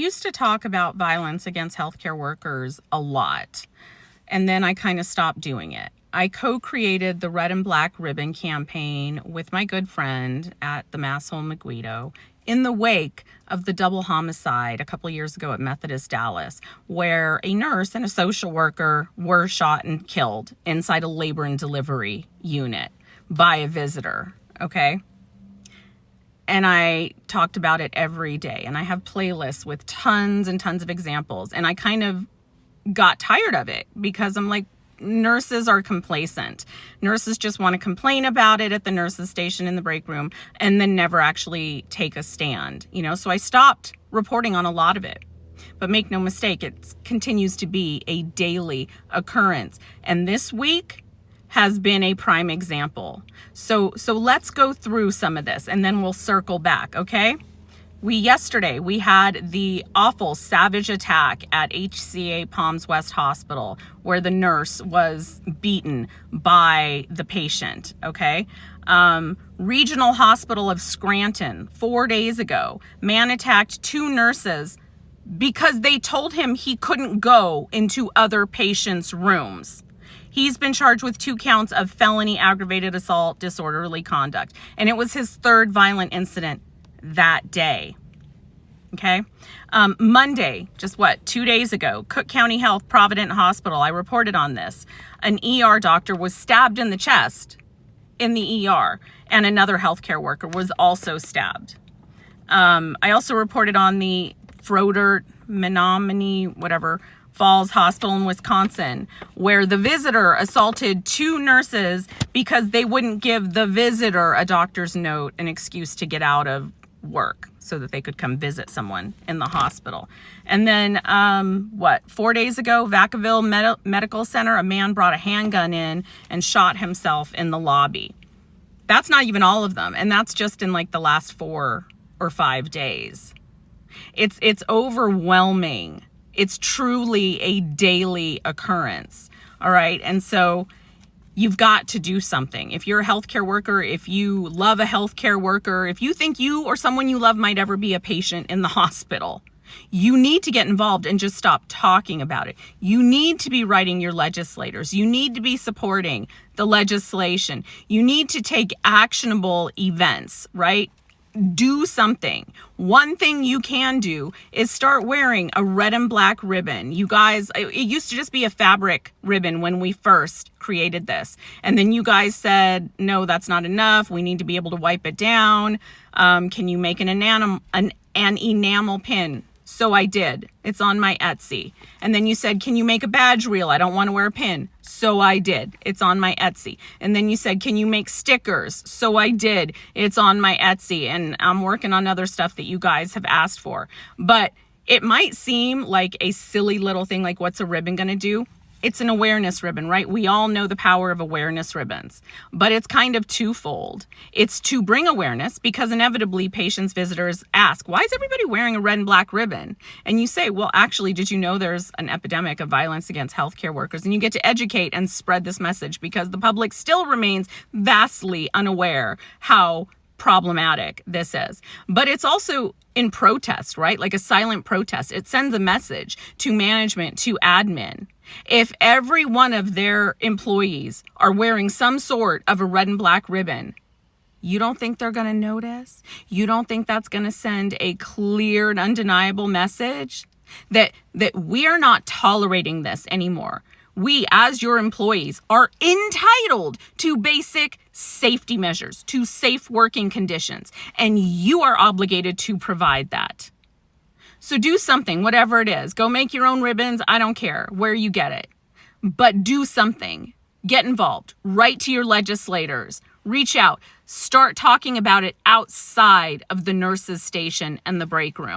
Used to talk about violence against healthcare workers a lot, and then I kind of stopped doing it. I co-created the Red and Black Ribbon campaign with my good friend at the Masshole Megiddo in the wake of the double homicide a couple of years ago at Methodist Dallas, where a nurse and a social worker were shot and killed inside a labor and delivery unit by a visitor, okay? And I talked about it every day, and I have playlists with tons and tons of examples, and I kind of got tired of it because I'm like, nurses are complacent. Nurses just want to complain about it at the nurses station in the break room and then never actually take a stand, so I stopped reporting on a lot of it. But make no mistake, it continues to be a daily occurrence. And this week has been a prime example. So let's go through some of this and then we'll circle back, okay? Yesterday, we had the awful savage attack at HCA Palms West Hospital where the nurse was beaten by the patient, okay? Regional Hospital of Scranton, 4 days ago, man attacked 2 nurses because they told him he couldn't go into other patients' rooms. He's been charged with 2 counts of felony aggravated assault, disorderly conduct. And it was his 3rd violent incident that day. Okay. Monday, just 2 days ago, Cook County Health Provident Hospital, I reported on this. An ER doctor was stabbed in the chest in the ER, and another healthcare worker was also stabbed. I also reported on the Froder, Menominee, Falls Hospital in Wisconsin, where the visitor assaulted 2 nurses because they wouldn't give the visitor a doctor's note, an excuse to get out of work so that they could come visit someone in the hospital. And then 4 days ago, Vacaville Medical Center, a man brought a handgun in and shot himself in the lobby. That's not even all of them, and that's just in the last 4 or 5 days. It's overwhelming. It's truly a daily occurrence, all right? And so you've got to do something. If you're a healthcare worker, if you love a healthcare worker, if you think you or someone you love might ever be a patient in the hospital, you need to get involved and just stop talking about it. You need to be writing your legislators. You need to be supporting the legislation. You need to take actionable events, right? Do something. One thing you can do is start wearing a red and black ribbon. You guys, it used to just be a fabric ribbon when we first created this. And then you guys said, no, that's not enough. We need to be able to wipe it down. Can you make an enamel pin? So I did. It's on my Etsy. And then you said, can you make a badge reel? I don't want to wear a pin. So I did. It's on my Etsy. And then you said, can you make stickers? So I did. It's on my Etsy. And I'm working on other stuff that you guys have asked for. But it might seem like a silly little thing, like what's a ribbon going to do? It's an awareness ribbon, right? We all know the power of awareness ribbons, but it's kind of twofold. It's to bring awareness because inevitably patients, visitors ask, why is everybody wearing a red and black ribbon? And you say, well, actually, did you know there's an epidemic of violence against healthcare workers? And you get to educate and spread this message because the public still remains vastly unaware how problematic this is. But it's also in protest, right? Like a silent protest. It sends a message to management, to admin. If every one of their employees are wearing some sort of a red and black ribbon, you don't think they're going to notice? You don't think that's going to send a clear and undeniable message that we are not tolerating this anymore? We, as your employees, are entitled to basic safety measures, to safe working conditions, and you are obligated to provide that. So do something, whatever it is. Go make your own ribbons. I don't care where you get it. But do something. Get involved. Write to your legislators. Reach out. Start talking about it outside of the nurses' station and the break room.